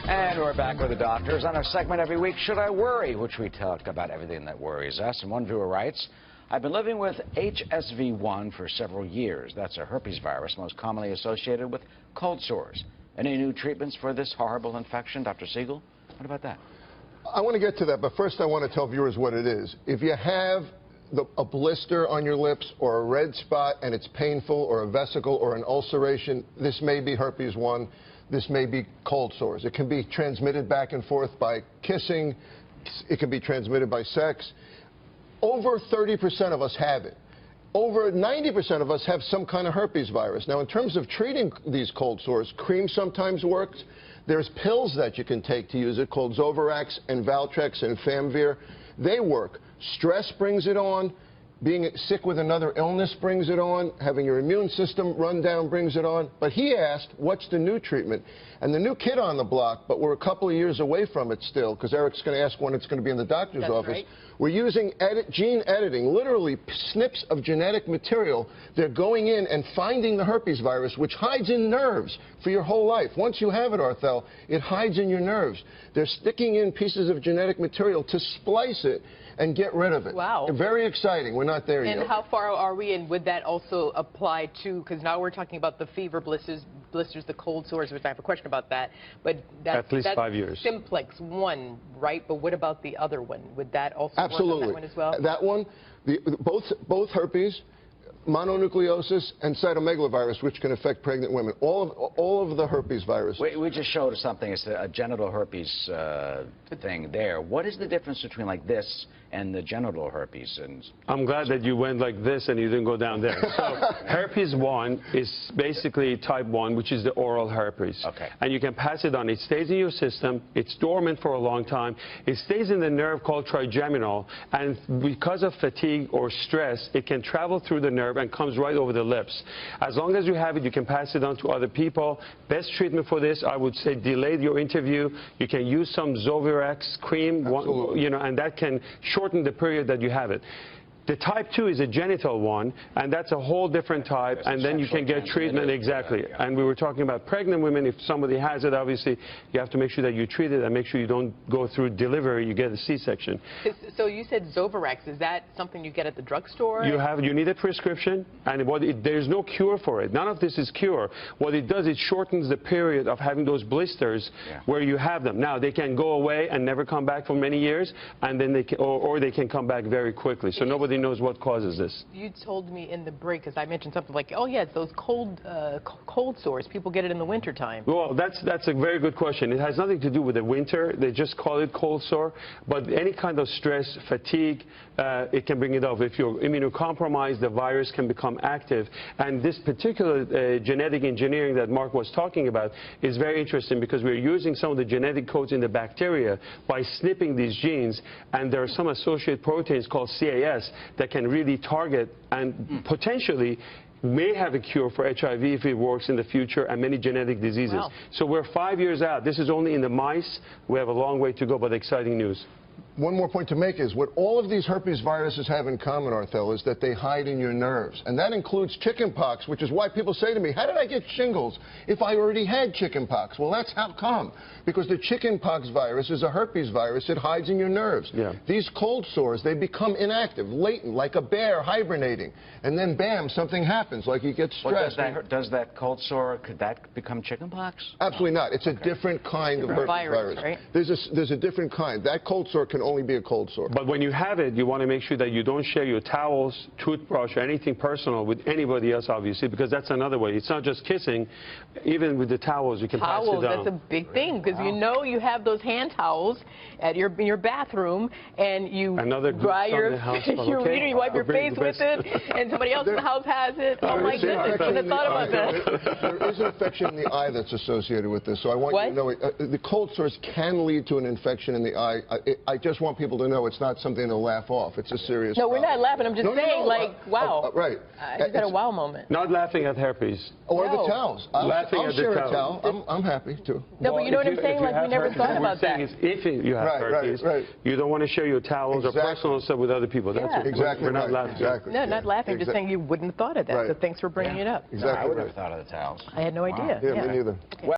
And we're back with the doctors on our segment every week, Should I Worry?, which we talk about everything that worries us. And one viewer writes, I've been living with HSV1 for several years. That's a herpes virus most commonly associated with cold sores. Any new treatments for this horrible infection, Dr. Siegel? What about that? I want to get to that, but first I want to tell viewers what it is. If you have a blister on your lips or a red spot and it's painful, or a vesicle or an ulceration, this may be herpes 1. This may be cold sores. It can be transmitted back and forth by kissing. It can be transmitted by sex. Over 30% of us have it. Over 90% of us have some kind of herpes virus. Now, in terms of treating these cold sores, cream sometimes works. There's pills that you can take to use it called Zovirax and Valtrex and Famvir. They work. Stress brings it on. Being sick with another illness brings it on. Having your immune system run down brings it on. But he asked, what's the new treatment? And the new kid on the block, but we're a couple of years away from it still, because Eric's going to ask when it's going to be in the doctor's office. Right. We're using gene editing, literally snips of genetic material. They're going in and finding the herpes virus, which hides in nerves for your whole life. Once you have it, Arthel, it hides in your nerves. They're sticking in pieces of genetic material to splice it and get rid of it. Wow. Very exciting. We're not there yet. And how far are we, and would that also apply to, because now we're talking about the fever blisters, the cold sores, which I have a question about that, but that's, at least 5 years. Simplex 1, right? But what about the other one? Would that also Absolutely. work on that one as well? That one, both herpes, mononucleosis, and cytomegalovirus, which can affect pregnant women. All of the herpes viruses. We just showed something. It's a genital herpes thing there. What is the difference between like this and the genital herpes? And I'm glad that you went like this and you didn't go down there. So herpes 1 is basically type 1, which is the oral herpes. Okay. And you can pass it on. It stays in your system. It's dormant for a long time. It stays in the nerve called trigeminal, and because of fatigue or stress, it can travel through the nerve and comes right over the lips. As long as you have it, you can pass it on to other people. Best treatment for this, I would say, delay your interview. You can use some Zovirax cream, and that can shorten the period that you have it. The type 2 is a genital one, and that's a whole different type, and then you can get treatment. Exactly. And we were talking about pregnant women. If somebody has it, obviously, you have to make sure that you treat it and make sure you don't go through delivery, you get a C-section. So you said Zovirax. Is that something you get at the drugstore? You need a prescription, and there's no cure for it. None of this is cure. What it does, it shortens the period of having those blisters where you have them. Now, they can go away and never come back for many years, and then they can, or they can come back very quickly. So nobody knows what causes this. You told me in the break, because I mentioned something like, oh yeah, it's those cold sores. People get it in the wintertime. Well, that's a very good question. It has nothing to do with the winter. They just call it cold sore. But any kind of stress, fatigue, it can bring it up. If you're immunocompromised, the virus can become active. And this particular genetic engineering that Mark was talking about is very interesting, because we're using some of the genetic codes in the bacteria by snipping these genes, and there are some associated proteins called CAS that can really target and potentially may have a cure for HIV if it works in the future, and many genetic diseases. Wow. So we're 5 years out. This is only in the mice. We have a long way to go, but exciting news. One more point to make is what all of these herpes viruses have in common, Arthel, is that they hide in your nerves. And that includes chickenpox, which is why people say to me, how did I get shingles if I already had chickenpox? Well, that's how come. Because the chickenpox virus is a herpes virus. It hides in your nerves. Yeah. These cold sores, they become inactive, latent, like a bear hibernating. And then, bam, something happens, like you get stressed. Does that cold sore, could that become chickenpox? Absolutely not. It's a different kind of herpes virus. Right? There's a different kind. That cold sore can only be a cold sore. But when you have it, you want to make sure that you don't share your towels, toothbrush, or anything personal with anybody else, obviously, because that's another way. It's not just kissing. Even with the towels, you can pass it down. That's a big thing, because you know you have those hand towels at in your bathroom, and you dry you wipe your face with it, and somebody else in the house has it. Oh my goodness, I couldn't have thought about that. There is an infection in the eye that's associated with this, so I want you to know the cold sores can lead to an infection in the eye. I just want people to know it's not something to laugh off. It's a serious problem. We're not laughing. I'm just saying, like, wow. Right. I got a wow moment. Not laughing at herpes. Or the towels. I'll share a towel. I'm happy to. No, but you know what I'm saying? Like, we never thought about that. If you have herpes, you don't want to share your towels or personal stuff with other people. That's what exactly. We're not laughing. Exactly. No, not laughing. Just saying you wouldn't have thought of that. So thanks for bringing it up. Exactly. I would have thought of the towels. I had no idea. Yeah, me neither.